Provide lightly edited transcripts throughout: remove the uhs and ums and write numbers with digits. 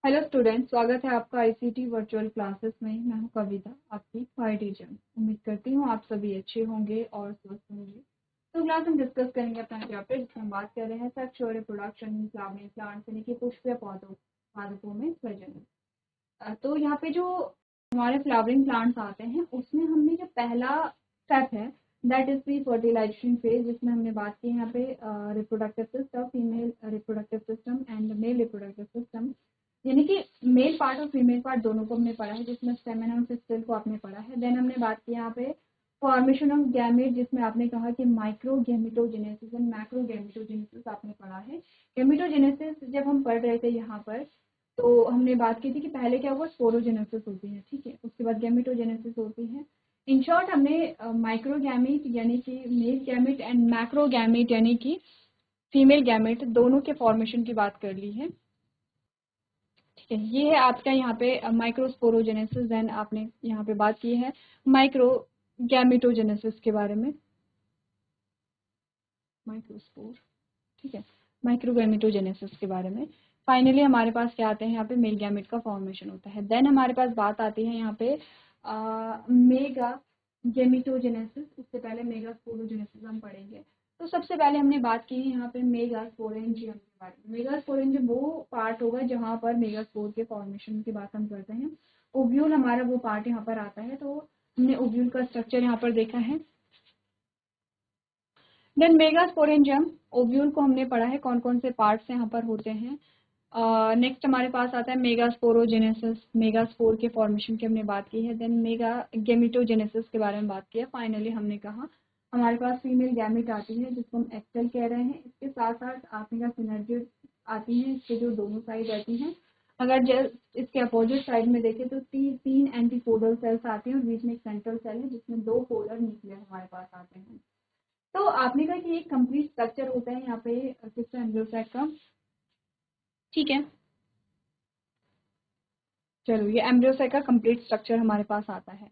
Hello student, स्वागत है आपका आईसीटी वर्चुअल क्लासेस में। मैं हूं कविता, आपकी हाई टीचर। उम्मीद करती हूं आप सभी अच्छे होंगे और स्वस्थ होंगे। तो क्लास हम डिस्कस करेंगे अपना चैप्टर जिसमें हम बात कर रहे हैं सेक्सुअल रिप्रोडक्शन फ्लावरिंग प्लांट्स यानी कि पुष्प या पौधों पादपों में प्रजनन। तो यहाँ पे जो हमारे फ्लावरिंग प्लांट्स आते हैं उसमें हमने जो पहला स्टेप है that is the fertilisation phase, जिसमें हमने बात की यहाँ पे reproductive system, female reproductive system and male reproductive system, यानी कि मेल पार्ट और फीमेल पार्ट दोनों को हमने पढ़ा है, जिसमें स्टेमेन और सिस्टल को आपने पढ़ा है। देन हमने बात की यहाँ पे फॉर्मेशन ऑफ गैमेट, जिसमें आपने कहा कि micro gametogenesis and macro gametogenesis आपने पढ़ा है। गैमेटोजेनेसिस जब हम पढ़ रहे थे यहाँ पर तो हमने बात की थी कि पहले क्या हुआ, स्पोरोजेनेसिस होती है, ठीक है, उसके बाद गैमेटोजेनेसिस होती है। इन शॉर्ट हमने माइक्रो गैमेट यानी कि male gamete and macro gamete यानी कि फीमेल गैमेट दोनों के फॉर्मेशन की बात कर ली है। ठीक है, ये है आपका यहाँ पे माइक्रोस्पोरोजेनेसिस। देन आपने यहाँ पे बात की है माइक्रो गैमेटोजेनेसिस के बारे में, माइक्रोस्पोर, ठीक है, माइक्रोगैमेटोजेनेसिस के बारे में। फाइनली हमारे पास क्या आते हैं, यहाँ पे मेल गैमेट का फॉर्मेशन होता है। देन हमारे पास बात आती है यहाँ पे मेगा गैमेटोजेनेसिस। उससे पहले मेगा स्पोरोजेनेसिस हम पढ़ेंगे। तो सबसे पहले हमने बात की है यहाँ पे मेगा स्पोरेंजियम के बारे में। मेगा स्पोरेंजियम वो पार्ट होगा जहाँ पर मेगा स्पोर के फॉर्मेशन की बात हम करते हैं। ओव्यूल हमारा वो पार्ट यहाँ पर आता है। तो हमने ओव्यूल का स्ट्रक्चर यहाँ पर देखा है। देन मेगास्पोरेंजियम, ओव्यूल को हमने पढ़ा है, कौन कौन से पार्ट्स यहाँ पर होते हैं। नेक्स्ट हमारे पास आता है मेगास्पोरोजेनेसिस, मेगास्पोर के फॉर्मेशन की हमने बात की है। देन मेगा गैमेटोजेनेसिस के बारे में बात की है। फाइनली हमने कहा हमारे पास फीमेल गैमेट आती है जिसको हम एक्सेल कह रहे हैं। इसके साथ साथ आपका सिनर्जी आती है, इसके जो दोनों साइड रहती हैं। अगर इसके अपोजिट साइड में देखें तो तीन एंटीपोडल सेल्स आते हैं और बीच में एक सेंट्रल सेल है जिसमें दो पोलर न्यूक्लियर हमारे पास आते हैं। तो आपने कहा कि एक कंप्लीट स्ट्रक्चर होता है यहाँ पे किसका, एम्ब्रियोसैक का, ठीक है। चलो, ये एम्ब्रियोसैक का कंप्लीट स्ट्रक्चर हमारे पास आता है।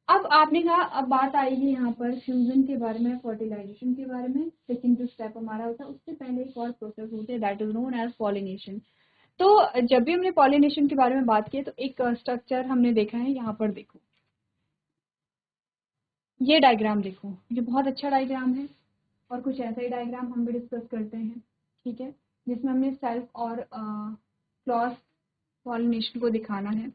अब आपने कहा अब बात आएगी यहाँ पर फ्यूजन के बारे में, फर्टिलाइजेशन के बारे में। सेकंड जो स्टेप हमारा होता है उससे पहले एक और प्रोसेस होती है that is known as pollination. तो जब भी हमने पॉलिनेशन के बारे में बात की तो एक स्ट्रक्चर हमने देखा है, यहाँ पर देखो, ये डायग्राम देखो, ये बहुत अच्छा डायग्राम है और कुछ ऐसा ही डायग्राम हम भी डिस्कस करते हैं, ठीक है, जिसमें हमने सेल्फ और क्रॉस पॉलिनेशन को दिखाना है।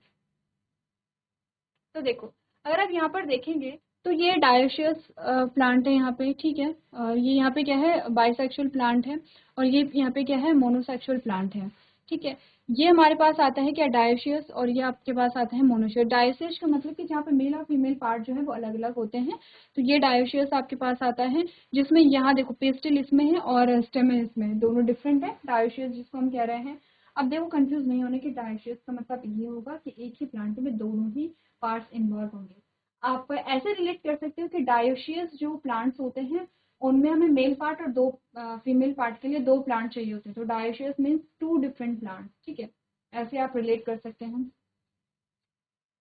तो देखो, अगर आप यहाँ पर देखेंगे तो ये डायोशियस प्लांट है यहाँ पे, ठीक है। ये यहाँ पे क्या है, बाइसेक्सुअल प्लांट है और ये यहाँ पे क्या है, मोनोसेक्सुअल प्लांट है, ठीक है। ये हमारे पास आता है क्या, डायोशियस, और ये आपके पास आता है मोनोशियस। डायोशियस का मतलब कि जहाँ पे मेल और फीमेल पार्ट जो है वो अलग अलग होते हैं। तो ये डायोशियस आपके पास आता है जिसमें यहाँ देखो पेस्टिल इसमें है और स्टेमेन इसमें है, दोनों डिफरेंट है। डायोशियस जिसको हम कह रहे हैं, अब देखो कंफ्यूज नहीं होने की, डायोशियस का मतलब ये होगा कि एक ही प्लांट में दोनों ही पार्ट्स इन्वॉल्व होंगे। आप ऐसे रिलेट कर सकते हो कि डायोशियस जो प्लांट्स होते हैं उनमें हमें मेल पार्ट और दो फीमेल पार्ट के लिए दो प्लांट चाहिए होते हैं। तो dioecious means two different plants, ठीक है, ऐसे आप रिलेट कर सकते हैं।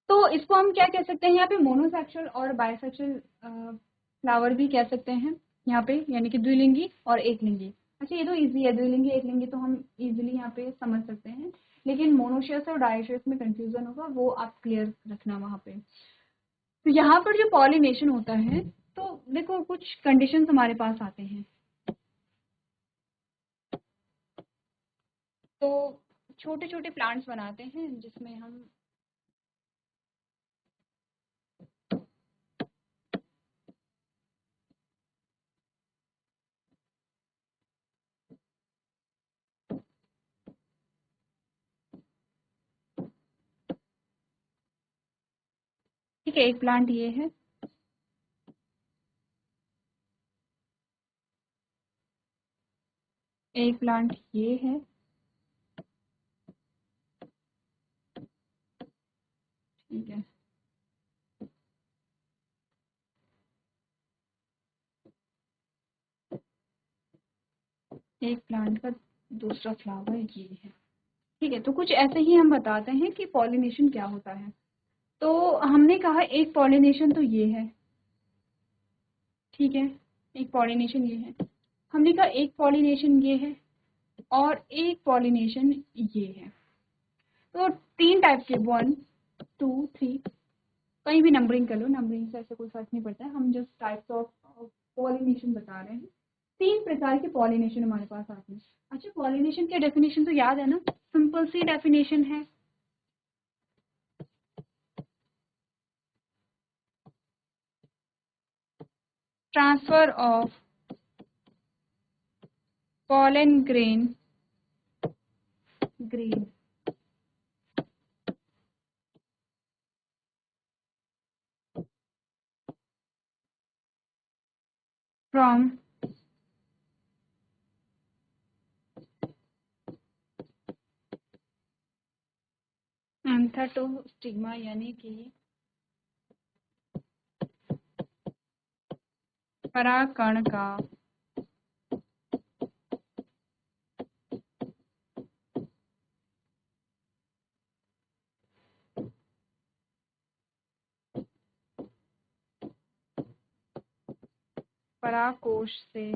तो इसको हम क्या कह सकते हैं, यहाँ पे मोनोसेक्सुअल और बायसेक्सुअल फ्लावर भी कह सकते हैं यहाँ पे, यानी कि द्विलिंगी और एकलिंगी। अच्छा, ये तो इजी है, द्विलिंगी एकलिंगी तो हम इजीली यहाँ पे समझ सकते हैं, लेकिन मोनोशियस और डायोशियस में कंफ्यूजन होगा, वो आप क्लियर रखना वहाँ पे। तो यहाँ पर जो पॉलिनेशन होता है, तो देखो कुछ कंडीशंस हमारे पास आते हैं। तो छोटे छोटे प्लांट्स बनाते हैं जिसमें हम, ठीक है, एक प्लांट ये है, एक प्लांट ये है, ठीक है, एक प्लांट का दूसरा फ्लावर ये है, ठीक है। तो कुछ ऐसे ही हम बताते हैं कि पॉलिनेशन क्या होता है। तो हमने कहा एक पॉलिनेशन तो ये है, ठीक है, एक पॉलिनेशन ये है। हमने कहा एक पॉलिनेशन ये है और एक पॉलिनेशन ये है। तो 3 टाइप के, 1 2 3, कहीं भी नंबरिंग कर लो, नंबरिंग से ऐसे कोई फर्क नहीं पड़ता है, हम जस्ट टाइप्स ऑफ पॉलिनेशन बता रहे हैं। 3 प्रकार के पॉलिनेशन हमारे पास आते हैं। अच्छा, पॉलिनेशन के डेफिनेशन तो याद है ना, सिंपल सी डेफिनेशन है, transfer of pollen grain from anther to stigma, यानी कि परागकण का परागकोश से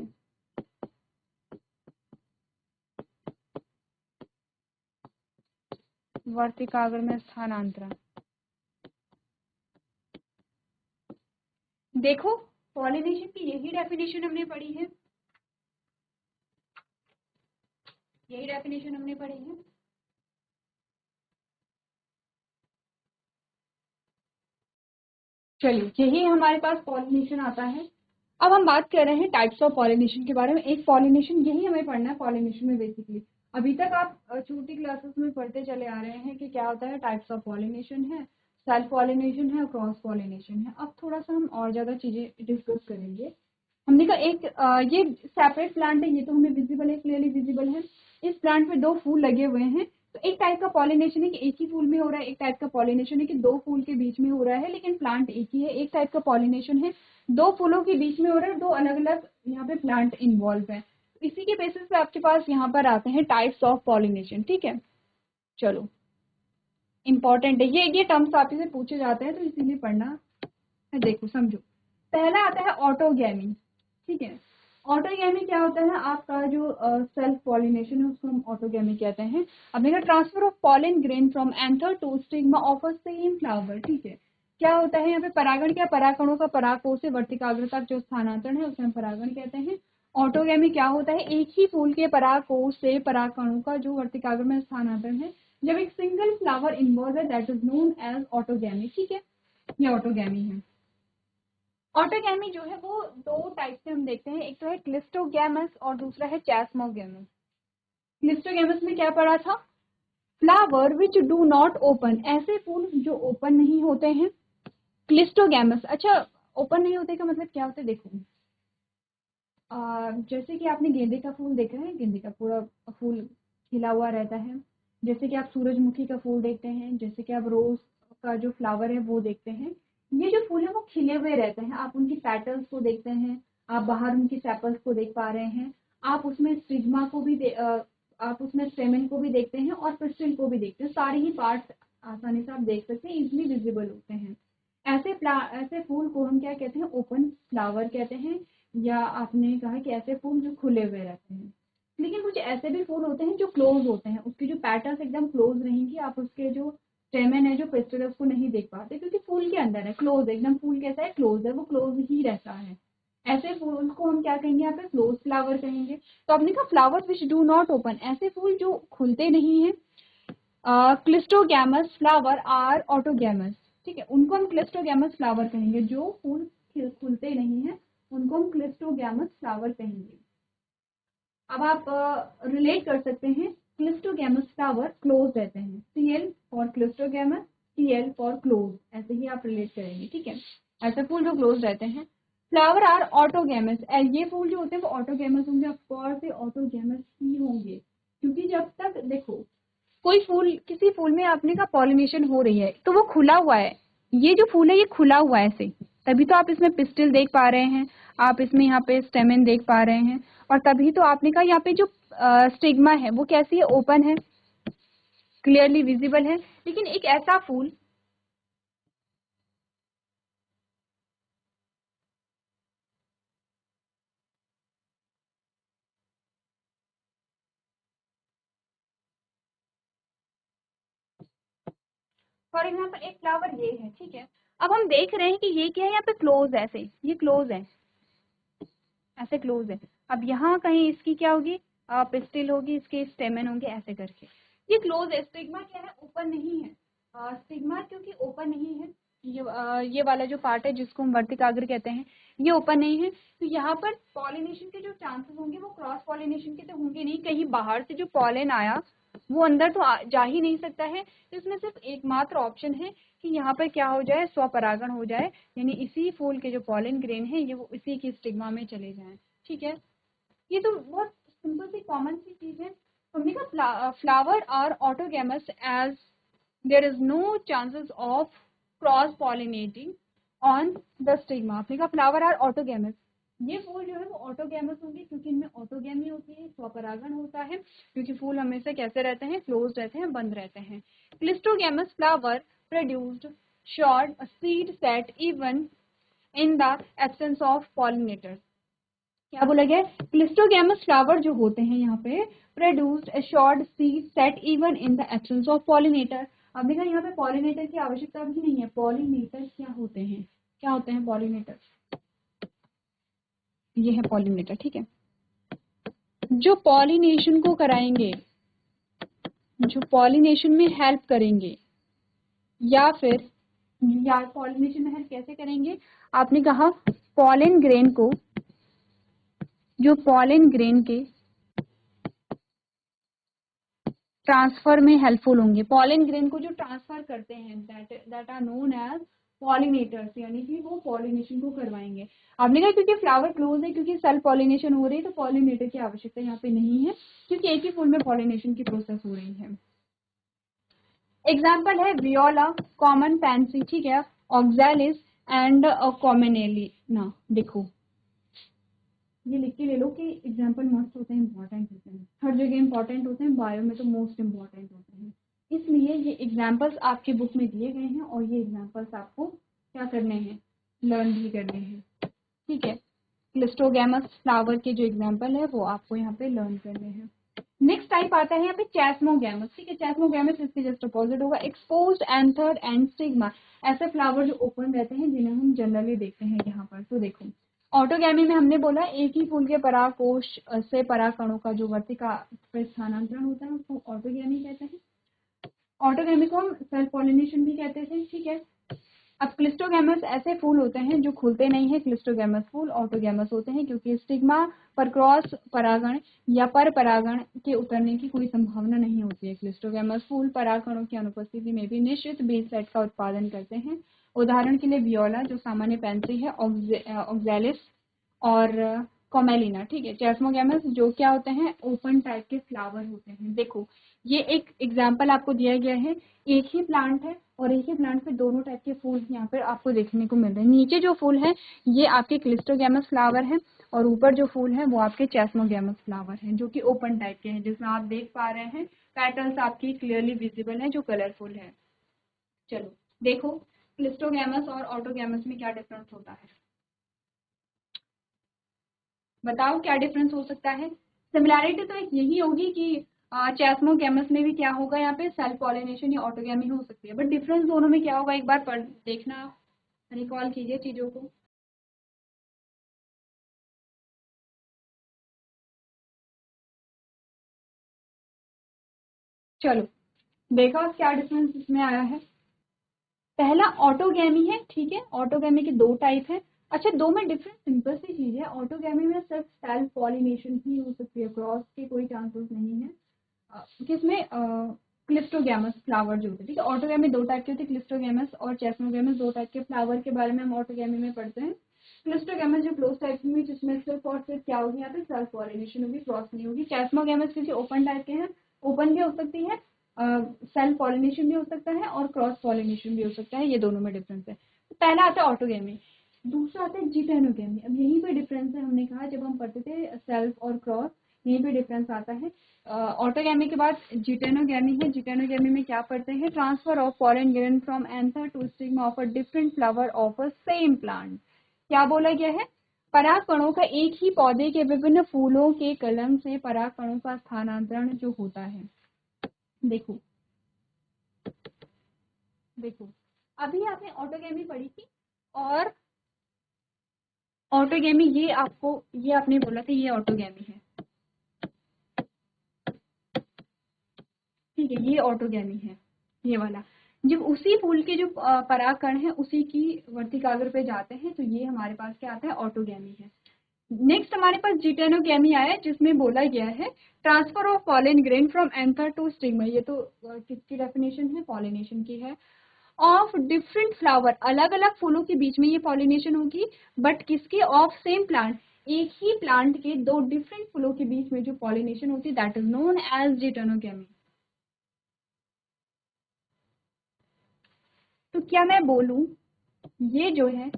वर्तिकाग्र में स्थानांतरण। देखो, पॉलिनेशन की यही डेफिनेशन हमने पढ़ी है, यही डेफिनेशन हमने पढ़ी है। चलिए, यही हमारे पास पॉलिनेशन आता है। अब हम बात कर रहे हैं टाइप्स ऑफ पॉलिनेशन के बारे में। एक पॉलिनेशन, यही हमें पढ़ना है पॉलिनेशन में बेसिकली। अभी तक आप छोटी क्लासेस में पढ़ते चले आ रहे हैं कि क्या होता है, टाइप्स ऑफ पॉलिनेशन है, सेल्फ पॉलिनेशन है और क्रॉस पॉलिनेशन है। अब थोड़ा सा हम और ज्यादा चीजें डिस्कस करेंगे। हमने कहा एक ये सेपरेट प्लांट है, ये तो हमें विजिबल है, क्लियरली विजिबल है। इस प्लांट में 2 फूल लगे हुए हैं, तो एक टाइप का पॉलिनेशन है कि एक ही फूल में हो रहा है, एक टाइप का पॉलिनेशन है कि 2 फूल के बीच में हो रहा है, लेकिन प्लांट एक ही है। एक टाइप का पॉलिनेशन है 2 फूलों के बीच में हो रहा है, 2 अलग अलग यहाँ पे प्लांट इन्वॉल्व है। इसी के बेसिस पे आपके पास यहाँ पर आते हैं टाइप्स ऑफ पॉलिनेशन। ठीक है, चलो, इंपॉर्टेंट है ये टर्म्स आपसे पूछे जाते हैं, तो इसीलिए पढ़ना है। देखो, समझो, पहला आता है ऑटोगैमी। ठीक है, ऑटोगैमी क्या होता है, आपका जो सेल्फ पॉलिनेशन है उसको हम ऑटोगैमी कहते हैं। अब देखा, transfer of pollen grain from anther to stigma of a same flower. ठीक है, क्या होता है यहाँ पे, परागण क्या, परागकणों का परागकोश से वर्तिकाग्र तक जो स्थानांतरण है उसे हम परागण कहते हैं। ऑटोगैमी क्या होता है, एक ही फूल के परागकोश से परागकणों का जो वर्तिकाग्र में स्थानांतरण है, जब एक सिंगल फ्लावर इन्वॉल्व है, that is known as autogamy. ठीक है, ये ऑटोगैमी है। ऑटोगैमी जो है वो 2 टाइप से हम देखते हैं, एक तो है क्लिस्टोगैमस और दूसरा है चैस्मोगैमस। क्लिस्टोगैमस में क्या पढ़ा था, flower which do not open, ऐसे फूल जो ओपन नहीं होते हैं। क्लिस्टोगैमस, अच्छा, ओपन नहीं होते का मतलब क्या होता है, देखो, जैसे कि आपने गेंदे का फूल देखा है, गेंदे का पूरा फूल खिला हुआ रहता है। जैसे कि आप सूरजमुखी का फूल देखते हैं, जैसे कि आप रोज का जो फ्लावर है वो देखते हैं। ये जो फूल है वो खिले हुए रहते हैं, आप उनकी पेटल्स को देखते हैं, आप बाहर उनकी सेपल्स को देख पा रहे हैं, आप उसमें स्टिग्मा को भी आप उसमें स्टेमेन को भी देखते हैं और पिस्टिल को भी देखते हैं। सारे ही पार्ट्स आसानी से आप देख सकते हैं, इजिली विजिबल होते हैं। ऐसे फूल को हम क्या कहते हैं, ओपन फ्लावर कहते हैं, या आपने कहा कि ऐसे फूल जो खुले हुए रहते हैं। लेकिन कुछ ऐसे भी फूल होते हैं जो क्लोज होते हैं, उसकी जो पैटर्न्स एकदम क्लोज रहेंगी, आप उसके जो स्टेमन है, जो पेस्टल है, उसको नहीं देख पाते क्योंकि फूल के अंदर है, क्लोज एकदम। फूल कैसा है, क्लोज है, वो क्लोज ही रहता है। ऐसे फूल को हम क्या कहेंगे, यहाँ पे क्लोज फ्लावर कहेंगे। तो आपने कहा flower which do not open, ऐसे फूल जो खुलते नहीं है, क्लिस्टोगैमस फ्लावर आर ऑटोगैमस। ठीक है, उनको हम क्लिस्टोगैमस फ्लावर कहेंगे। जो फूल खुलते नहीं है उनको हम क्लिस्टोगैमस फ्लावर कहेंगे। अब आप रिलेट कर सकते हैं, क्लिस्टोगैमस फ्लावर क्लोज रहते हैं, CL for cleistogamous, CL for close, ऐसे ही आप रिलेट करेंगे। ठीक है, ऐसे फूल जो क्लोज रहते हैं। फ्लावर आर ऑटोगैमस, ये फूल जो होते हैं वो ऑटोगैमस होंगे, ऑफकोर्स ये ऑटोगैमस ही होंगे, क्योंकि जब तक देखो कोई फूल, किसी फूल में आपने का पॉलिनेशन हो रही है तो वो खुला हुआ है, ये जो फूल है ये खुला हुआ है ऐसे, तभी तो आप इसमें पिस्टिल देख पा रहे हैं, आप इसमें यहाँ पे स्टेमेन देख पा रहे हैं, और तभी तो आपने कहा यहाँ पे जो स्टिग्मा है वो कैसी है, ओपन है, क्लियरली विजिबल है। लेकिन एक ऐसा फूल, फॉर एग्जाम्पल एक फ्लावर ये है, ठीक है। अब हम देख रहे हैं कि ये क्या है, यहाँ पे क्लोज है, ऐसे ये क्लोज है, ऐसे क्लोज है। अब यहाँ कहीं इसकी क्या होगी, पिस्टिल होगी, इसके स्टेमन होंगे, ऐसे करके ये क्लोज है। स्टिग्मा क्या है, ओपन नहीं है। स्टिग्मा क्योंकि ओपन नहीं है, ये वाला जो पार्ट है जिसको हम वर्तिकाग्र कहते हैं, ये ओपन नहीं है, तो यहाँ पर पॉलिनेशन के जो चांसेस होंगे वो क्रॉस पॉलिनेशन के तो होंगे नहीं। कहीं बाहर से जो पॉलन आया वो अंदर तो जा ही नहीं सकता है। तो इसमें सिर्फ एकमात्र ऑप्शन है कि यहाँ पर क्या हो जाए, स्वपरागण हो जाए, यानी इसी फूल के जो पॉलन ग्रेन है ये वो इसी की स्टिग्मा में चले जाएं। ठीक है, ये तो बहुत सिंपल सी कॉमन सी चीज है। हमने कहा flower are autogamous as there is no chances of cross pollinating on the stigma. आपने कहा फ्लावर आर ऑटोगैमस, ये फूल जो है वो ऑटोगैमस होंगे क्योंकि इनमें ऑटोगैमी होती है, स्वपरागण होता है, क्योंकि फूल हमेशा कैसे रहते हैं, क्लोज रहते हैं, बंद रहते हैं। Cleistogamous flower produced short seed set even in the absence of pollinators. क्या बोला गया, क्लिस्टोगैमस फ्लावर जो होते हैं यहाँ पे produced a short seed set even in the absence of pollinator. अब देखा यहाँ पे पॉलिनेटर की आवश्यकता भी नहीं है। पॉलिनेटर क्या होते हैं, क्या होते हैं पॉलिनेटर, ये है पॉलिनेटर, ठीक है, जो पॉलिनेशन को कराएंगे, जो पॉलिनेशन में हेल्प करेंगे, या फिर या पॉलिनेशन में हेल्प कैसे करेंगे, आपने कहा पॉलन ग्रेन को, जो पॉलन ग्रेन के ट्रांसफर में हेल्पफुल होंगे। पॉलन ग्रेन को जो ट्रांसफर करते हैं that are known as pollinators, यानी कि वो पॉलिनेशन को करवाएंगे। आपने कहा क्योंकि फ्लावर क्लोज है, क्योंकि सेल्फ पॉलिनेशन हो रही है, तो पॉलिनेटर की आवश्यकता यहाँ पे नहीं है, क्योंकि एक ही फूल में पॉलिनेशन की प्रोसेस हो रही है। एग्जाम्पल है वियोला, कॉमन पैंसी, ठीक है, ऑक्सैलिस एंड कॉमेनेलिना। देखो ये लिख के ले लो कि एग्जाम्पल मस्त होते हैं, इंपॉर्टेंट होते हैं, हर जगह इंपॉर्टेंट होते हैं, बायो में तो मोस्ट इंपॉर्टेंट होते हैं, इसलिए ये एग्जाम्पल्स आपके बुक में दिए गए हैं और ये एग्जाम्पल्स आपको क्या करने हैं, लर्न भी करने हैं। ठीक है, क्लिस्टोगैमस फ्लावर के जो एग्जाम्पल है वो आपको यहाँ पे लर्न करने हैं। नेक्स्ट टाइप आता है यहाँ पे चैस्मोगैमस, ठीक है, चैस्मोगैमस इसके जस्ट अपोजिट होगा, एक्सपोज्ड एंथर एंड स्टिग्मा। ऐसे फ्लावर जो ओपन रहते हैं जिन्हें हम जनरली देखते हैं यहाँ पर। तो देखो ऑटोगैमी में हमने बोला एक ही फूल के परागकोश से परागकणों का जो वर्तिका पे स्थानांतरण होता है उसको ऑटोगैमी कहते हैं। ऑटोगैमी को हम सेल्फ पॉलिनेशन भी कहते थे, ठीक है। अब क्लिस्टोगैमस ऐसे फूल होते हैं जो खुलते नहीं है, क्लिस्टोगैमस फूल ऑटोगैमस होते हैं क्योंकि स्टिग्मा पर क्रॉस परागण या पर परागण के उतरने की कोई संभावना नहीं होती है। क्लिस्टोगैमस फूल परागकणों की अनुपस्थिति में भी निश्चित बीज सेट का उत्पादन करते हैं। उदाहरण के लिए वियोला जो सामान्य पैंसी है, ऑक्सैलिस और कॉमेलिना, ठीक है। चैस्मोगैमस जो क्या होते हैं, ओपन टाइप के फ्लावर होते हैं। देखो ये एक एग्जाम्पल आपको दिया गया है, एक ही प्लांट है और एक ही प्लांट पे दोनों टाइप के फूल यहाँ पर आपको देखने को मिल रहे हैं। नीचे जो फूल है ये आपके क्लिस्टोगैमस फ्लावर है और ऊपर जो फूल है वो आपके चैस्मोगैमस फ्लावर हैं जो कि ओपन टाइप के हैं, जिसमें आप देख पा रहे हैं पैटर्न्स आपकी क्लियरली विजिबल है जो कलरफुल है। चलो देखो क्लिस्टोगैमस और ऑटोगैमस में क्या डिफरेंस होता है, बताओ क्या डिफरेंस हो सकता है। सिमिलैरिटी तो एक यही होगी कि चैस्मोगैमस में भी क्या होगा, यहाँ पे सेल्फ पॉलिनेशन या ऑटोगैमी हो सकती है, बट डिफरेंस दोनों में क्या होगा एक बार पढ़ देखना, रिकॉल कीजिए चीजों को। चलो देखा क्या डिफरेंस इसमें आया है। पहला ऑटोगैमी है, ठीक है, ऑटोगैमी के दो टाइप है। अच्छा दो में डिफरेंस सिंपल सी चीज है, ऑटोगैमी में सिर्फ सेल्फ पॉलिनेशन ही हो सकती है, क्रॉस के कोई चांसेस नहीं है। किसमें, क्लिस्टोगैमस फ्लावर जो होते हैं, ठीक है। ऑटोगैमी दो टाइप के होते हैं, क्लिस्टोगैमस और चैस्मोगैमस, दो टाइप के फ्लावर के बारे में हम ऑटोगैमी में पढ़ते हैं। क्लिस्टोगैमस जो क्लोज टाइप में जिसमें सिर्फ और सिर्फ क्या होगी, यहाँ पे सेल्फ पॉलिनेशन होगी, क्रॉस नहीं होगी। चैस्मोगैमस क्योंकि ओपन टाइप के हैं, ओपन भी हो सकती है, सेल्फ पॉलिनेशन भी हो सकता है और क्रॉस पॉलिनेशन भी हो सकता है, ये दोनों में डिफरेंस है। तो पहला आता है ऑटोगैमी, दूसरा आता है जिटेनोगैमी। अब यहीं पे डिफरेंस है, हमने कहा जब हम पढ़ते थे सेल्फ और क्रॉस, यहीं पे डिफरेंस आता है। ऑटोगैमी के बाद जिटेनोगैमी है। जिटेनोगैमी में क्या पढ़ते हैं, transfer of pollen grain from anther to stigma of a different flower of a same plant. क्या बोला गया है, परागकणों का एक ही पौधे के विभिन्न फूलों के कलम से परागकणों का स्थानांतरण जो होता है। देखो देखो अभी आपने ऑटोगेमी पढ़ी थी, और ऑटोगेमी ये आपने बोला था ये ऑटोगेमी है, ठीक है, ये ऑटोगेमी है ये वाला। जब उसी फूल के जो परागकण है उसी की वर्तिकाग्र पे जाते हैं तो ये हमारे पास क्या आता है, ऑटोगेमी है। नेक्स्ट हमारे पास जिटेनोगेमी आया है, जिसमें बोला गया है transfer of pollen grain from anther to stigma. ये तो किसकी डेफिनेशन है, पॉलिनेशन की है। ऑफ डिफरेंट फ्लावर, अलग अलग फूलों के बीच में ये पॉलिनेशन होगी, बट किसके, ऑफ सेम प्लांट, एक ही प्लांट के दो डिफरेंट फूलों के बीच में जो पॉलिनेशन होती है that is known as geitonogamy. तो क्या मैं बोलूं, ये जो है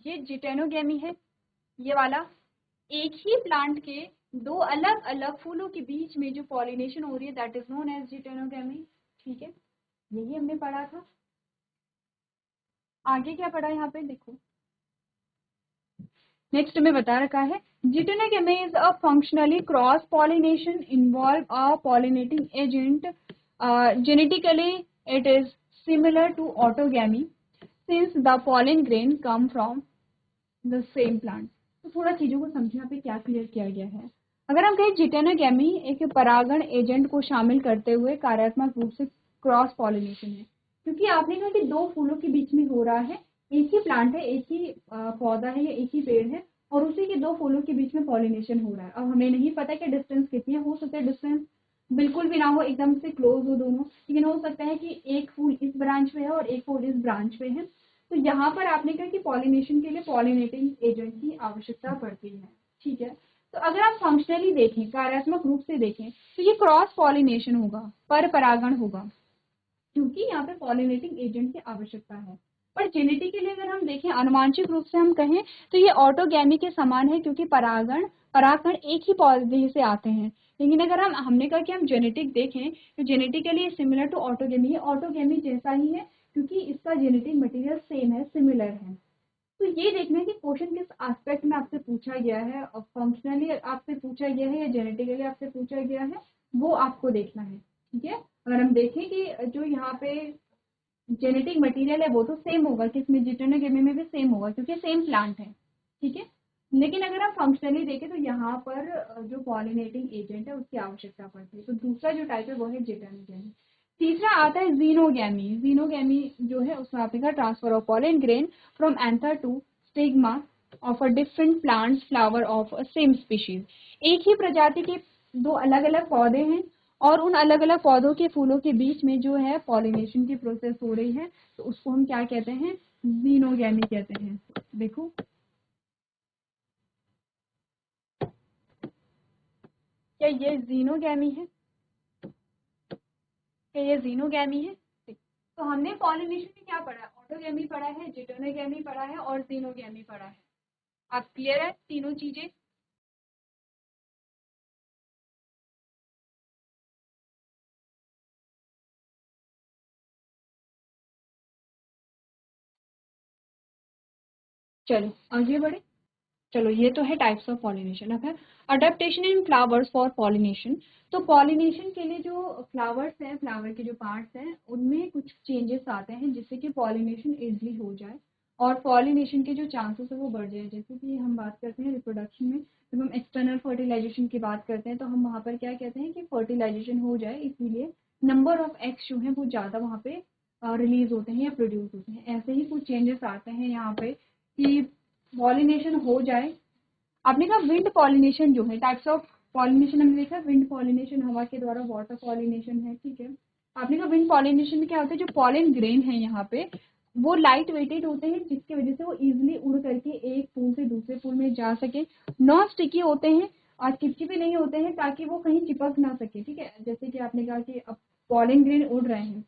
ये जिटेनोगेमी है, ये वाला एक ही प्लांट के दो अलग अलग फूलों के बीच में जो पॉलिनेशन हो रही है that is known as geitonogamy, ठीक है, यही हमने पढ़ा था। आगे क्या पढ़ा यहाँ पे देखो, नेक्स्ट में बता रखा है geitonogamy is a functionally cross pollination involve a pollinating agent, genetically it is similar to autogamy since the pollen grain come from the same plant. तो थोड़ा चीजों को समझना पे क्या क्लियर किया गया है। अगर हम कहें जिटेनोगेमी एक परागण एजेंट को शामिल करते हुए कार्यात्मक रूप से क्रॉस पॉलिनेशन है, क्योंकि आपने कहा कि दो फूलों के बीच में हो रहा है, एक ही प्लांट है, एक ही पौधा है या एक ही पेड़ है, और उसी के दो फूलों के बीच में पॉलिनेशन हो रहा है। अब हमें नहीं पता कि डिस्टेंस कितनी है, हो सकता है डिस्टेंस बिल्कुल भी ना हो, एकदम से क्लोज हो दोनों, लेकिन हो सकता है कि एक फूल इस ब्रांच पे है और एक फूल इस ब्रांच पे है। तो यहाँ पर आपने कहा कि पॉलिनेशन के लिए पॉलिनेटिंग एजेंट की आवश्यकता पड़ती है, ठीक है। तो अगर आप फंक्शनली देखें, कार्यात्मक रूप से देखें, तो ये क्रॉस पॉलिनेशन होगा, पर परागण होगा, क्योंकि यहाँ पे पॉलिनेटिंग एजेंट की आवश्यकता है। पर जेनेटिकली अगर हम देखें, आनुवांशिक रूप से हम कहें तो ये ऑटोगेमी के समान है, क्योंकि परागण एक ही पौधे से आते हैं। लेकिन अगर हमने कहा कि हम जेनेटिक देखें तो जेनेटिकली सिमिलर टू ऑटोगेमी है, ऑटोगेमी जैसा ही है, क्योंकि इसका जेनेटिक मटेरियल सेम है, सिमिलर है। तो ये देखना है कि क्वेश्चन किस एस्पेक्ट में आपसे पूछा गया है, और फंक्शनली आपसे पूछा गया है या जेनेटिकली आपसे पूछा गया है, वो आपको देखना है, ठीक है। अगर हम देखें कि जो यहाँ पे जेनेटिक मटेरियल है वो तो सेम होगा, किसमें, जिटेनोगेमी में भी सेम होगा, क्योंकि सेम प्लांट है, ठीक है। लेकिन अगर हम फंक्शनली देखें तो यहाँ पर जो पॉलिनेटिंग एजेंट है उसकी आवश्यकता पड़ती है। तो दूसरा जो टाइप है वो है जिटेनोगेमी। तीसरा आता है जीनोगेमी। जीनोगेमी जो है उसमें आपका transfer of pollen grain from anther to stigma of a different plants flower of a same species. एक ही प्रजाति के दो अलग अलग पौधे हैं और उन अलग अलग पौधों के फूलों के बीच में जो है पॉलिनेशन की प्रोसेस हो रही है, तो उसको हम क्या कहते हैं, जीनोगेमी कहते हैं। देखो क्या ये जीनोगेमी है, क्या ये जीनोगेमी है। तो हमने पॉलिनेशन में क्या पढ़ा है, ऑटोगेमी पढ़ा है, जिटोनोगेमी पढ़ा है और जीनोगेमी पढ़ा है। आप क्लियर है तीनों चीजें। चलो आगे बढ़े। चलो ये तो है टाइप्स ऑफ पॉलिनेशन। अब है adaptation in flowers for pollination. तो पॉलिनेशन के लिए जो फ्लावर्स हैं, फ्लावर के जो पार्ट्स हैं, उनमें कुछ चेंजेस आते हैं जिससे कि पॉलिनेशन इजली हो जाए और पॉलिनेशन के जो चांसेस है वो बढ़ जाए। जैसे कि हम बात करते हैं रिप्रोडक्शन में, जब हम एक्सटर्नल फर्टिलाइजेशन की बात करते हैं तो हम वहाँ पर क्या कहते हैं कि फर्टिलाइजेशन हो जाए, इसीलिए नंबर ऑफ एग्स जो है वो ज़्यादा वहाँ पे रिलीज होते हैं या प्रोड्यूस होते हैं। ऐसे ही कुछ चेंजेस आते हैं यहाँ पे कि पॉलिनेशन हो जाए। आपने कहा विंड पॉलिनेशन जो है, टाइप्स ऑफ पॉलिनेशन हमने देखा, विंड पॉलिनेशन हवा के द्वारा, वाटर पॉलिनेशन है, ठीक है। आपने कहा विंड पॉलिनेशन में क्या होता है, जो पॉलन ग्रेन है यहाँ पे वो लाइट वेटेड होते हैं, जिसकी वजह से वो इजिली उड़ करके एक फूल से दूसरे फूल में जा सके। नॉन स्टिकी होते हैं और चिपचिपे नहीं होते हैं, ताकि वो कहीं चिपक ना सके, ठीक है। जैसे कि आपने कहा कि अब पॉलन ग्रेन उड़ रहे हैं,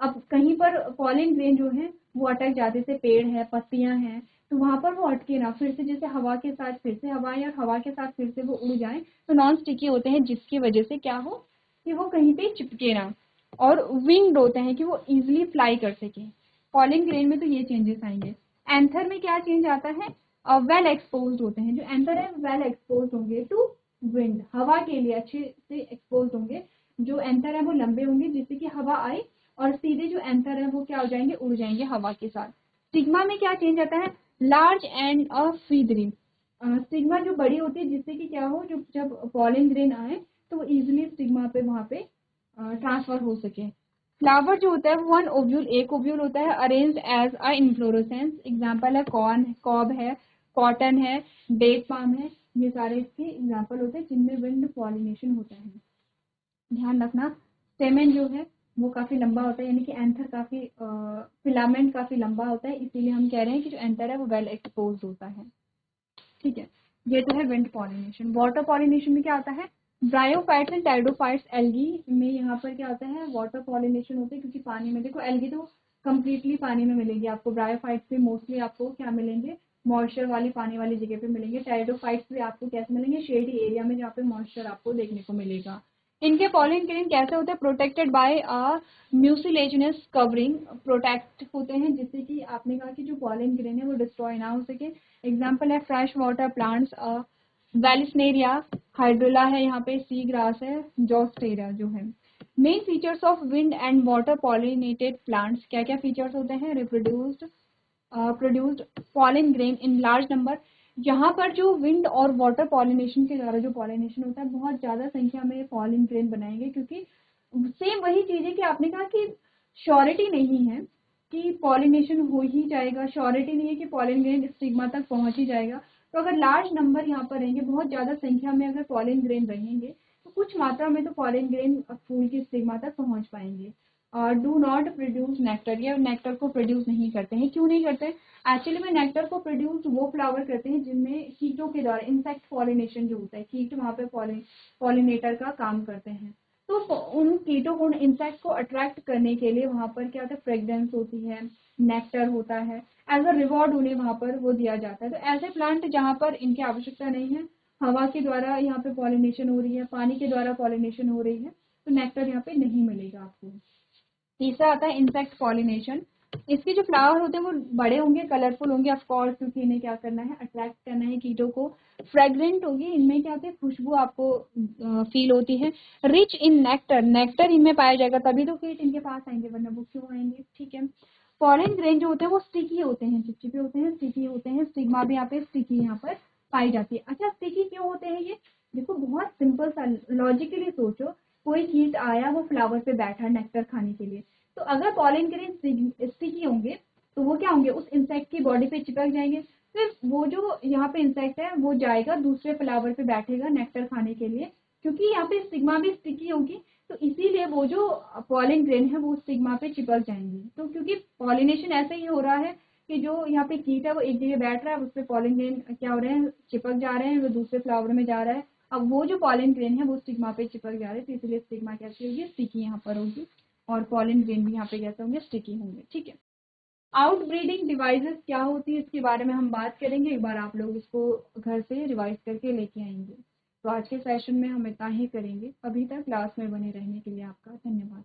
अब कहीं पर पॉलन ग्रेन जो है वो अटक जाते, से पेड़ है, पत्तियां हैं, तो वहां पर वो अटके ना, फिर से जैसे हवा के साथ फिर से हवा या हवा के साथ फिर से वो उड़ जाए, तो नॉन स्टिकी होते हैं, जिसकी वजह से क्या हो कि वो कहीं पे चिपके ना। और विंग्ड होते हैं कि वो इजिली फ्लाई कर सके। पॉलन ग्रेन में तो ये चेंजेस आएंगे। एंथर में क्या चेंज आता है, वेल एक्सपोज होते हैं, जो एंथर है वेल एक्सपोज होंगे टू विंड, हवा के लिए अच्छे से एक्सपोज होंगे। जो एंथर है वो लंबे होंगे जिससे कि हवा आए और सीधे जो एंथर है वो क्या हो जाएंगे, उड़ जाएंगे हवा के साथ। स्टिग्मा में क्या चेंज आता है, large and a feed ring. Stigma जो बड़ी होती है जिससे कि क्या हो, जो जब पॉलन ग्रेन आए तो वो इजिली स्टिग्मा पे वहां पे ट्रांसफर हो सके। फ्लावर जो होता है वो वन ओव्यूल, एक ओव्यूल होता है, arranged as a inflorescence. Example है कॉर्न, कॉब है, कॉटन है, डेट पाम है, ये सारे इसके एग्जांपल होते हैं जिनमें विंड पॉलिनेशन होता है। ध्यान रखना स्टेमेन जो है वो काफी लंबा होता है, यानी कि एंथर काफी फिलामेंट काफी लंबा होता है, इसीलिए हम कह रहे हैं कि जो एंथर है वो वेल एक्सपोज होता है। ठीक है, ये तो है विंड पॉलिनेशन। वाटर पॉलिनेशन में क्या आता है, ब्रायोफाइट्स एंड टाइडोफाइट्स एल्गी में यहाँ पर क्या होता है, वाटर पॉलिनेशन होता है, क्योंकि पानी में देखो एल्गी तो कम्प्लीटली पानी में मिलेगी आपको, ब्रायोफाइट्स भी मोस्टली आपको क्या मिलेंगे, मॉइस्चर वाली पानी वाली जगह पे मिलेंगे। टाइडोफाइट्स भी आपको कैसे मिलेंगे, शेडी एरिया में जहाँ पे मॉइस्चर आपको देखने को मिलेगा। इनके पॉलन ग्रेन कैसे होते हैं, protected by a mucilaginous covering, protect होते हैं जिससे कि आपने कहा कि जो पॉलन ग्रेन है वो डिस्ट्रॉय ना हो सके। एग्जाम्पल है फ्रेश वाटर प्लांट्स, वेलिस्नेरिया, हाइड्रोला है, यहाँ पे सी ग्रास है, जोस्टेरा जो है। Main features of wind and water pollinated plants, क्या क्या फीचर्स होते हैं, reproduced produced pollen grain in large number. यहाँ पर जो विंड और वाटर पॉलिनेशन के द्वारा जो पॉलिनेशन होता है बहुत ज्यादा संख्या में पॉलन ग्रेन बनाएंगे, क्योंकि सेम वही चीज है कि आपने कहा कि श्योरिटी नहीं है कि पॉलिनेशन हो ही जाएगा, श्योरिटी नहीं है कि पॉलन ग्रेन स्टिग्मा तक पहुंच ही जाएगा। तो अगर लार्ज नंबर यहाँ पर रहेंगे, बहुत ज्यादा संख्या में अगर पॉलन ग्रेन रहेंगे तो कुछ मात्रा में तो पॉलन ग्रेन फूल की स्टिग्मा तक पहुंच पाएंगे। डू नॉट प्रोड्यूस नेक्टर, ये नेक्टर को प्रोड्यूस नहीं करते हैं। क्यों नहीं करते, एक्चुअली में नेक्टर को प्रोड्यूस वो फ्लावर करते हैं जिनमें कीटों के द्वारा इंसेक्ट पॉलिनेशन जो होता है, कीट वहाँ पे पॉलिनेटर का काम करते हैं। तो उन कीटों को, उन इंसेक्ट को अट्रैक्ट करने के लिए वहां पर क्या होता है, फ्रेग्रेंस होती है, नेक्टर होता है, एज अ रिवॉर्ड उन्हें वहां पर वो दिया जाता है। तो ऐसे प्लांट जहाँ पर इनकी आवश्यकता नहीं है, हवा के द्वारा यहाँ पे पॉलिनेशन हो रही है, पानी के द्वारा पॉलिनेशन हो रही है, तो नेक्टर यहाँ पे नहीं मिलेगा आपको। तीसरा आता है इंसेक्ट पॉलिनेशन। इसके जो फ्लावर होते हैं वो बड़े होंगे, कलरफुल होंगे ऑफ कोर्स, क्योंकि इन्हें क्या करना है, अट्रैक्ट करना है कीटों को। फ्रेग्रेंट होगी, इनमें क्या होती है, खुशबू आपको फील होती है। रिच इन नेक्टर, नेक्टर इनमें पाया जाएगा तभी तो कीट इनके पास आएंगे, वरना वो क्यों आएंगे। ठीक है, पॉलन ग्रेन जो होते हैं वो स्टिकी होते हैं, चिपचिपे होते हैं, स्टिकी होते हैं। स्टिग्मा भी यहाँ पे स्टिकी यहाँ पर पाई जाती है। अच्छा, स्टिकी क्यों होते हैं ये, देखो बहुत सिंपल सा लॉजिकली सोचो, कोई कीट आया, वो फ्लावर पे बैठा नेक्टर खाने के लिए, तो अगर पॉलन ग्रेन स्टिकी होंगे तो वो क्या होंगे, उस इंसेक्ट की बॉडी पे चिपक जाएंगे। फिर वो जो यहाँ पे इंसेक्ट है वो जाएगा दूसरे फ्लावर पे बैठेगा नेक्टर खाने के लिए, क्योंकि यहाँ पे स्टिग्मा भी स्टिकी होगी, तो इसीलिए वो जो पॉलन ग्रेन है वो स्टिग्मा पे चिपक जाएंगी। तो क्योंकि पॉलिनेशन ऐसे ही हो रहा है कि जो यहाँ पे कीट है वो एक जगह बैठ रहा है, उस पर पॉलन ग्रेन क्या हो रहे हैं, चिपक जा रहे हैं, वो दूसरे फ्लावर में जा रहा है। अब वो जो पॉलन ग्रेन है वो स्टिग्मा पे चिपक जा रहे हैं, तो इसलिए स्टिग्मा कैसी होगी, स्टिकी यहाँ पर होगी, और पॉलन ग्रेन भी यहाँ पे कैसे होंगे, स्टिकी होंगे। ठीक है, आउट ब्रीडिंग डिवाइसेस क्या होती है इसके बारे में हम बात करेंगे, एक बार आप लोग इसको घर से रिवाइज करके लेके आएंगे। तो आज के सेशन में हम इतना ही करेंगे। अभी तक क्लास में बने रहने के लिए आपका धन्यवाद।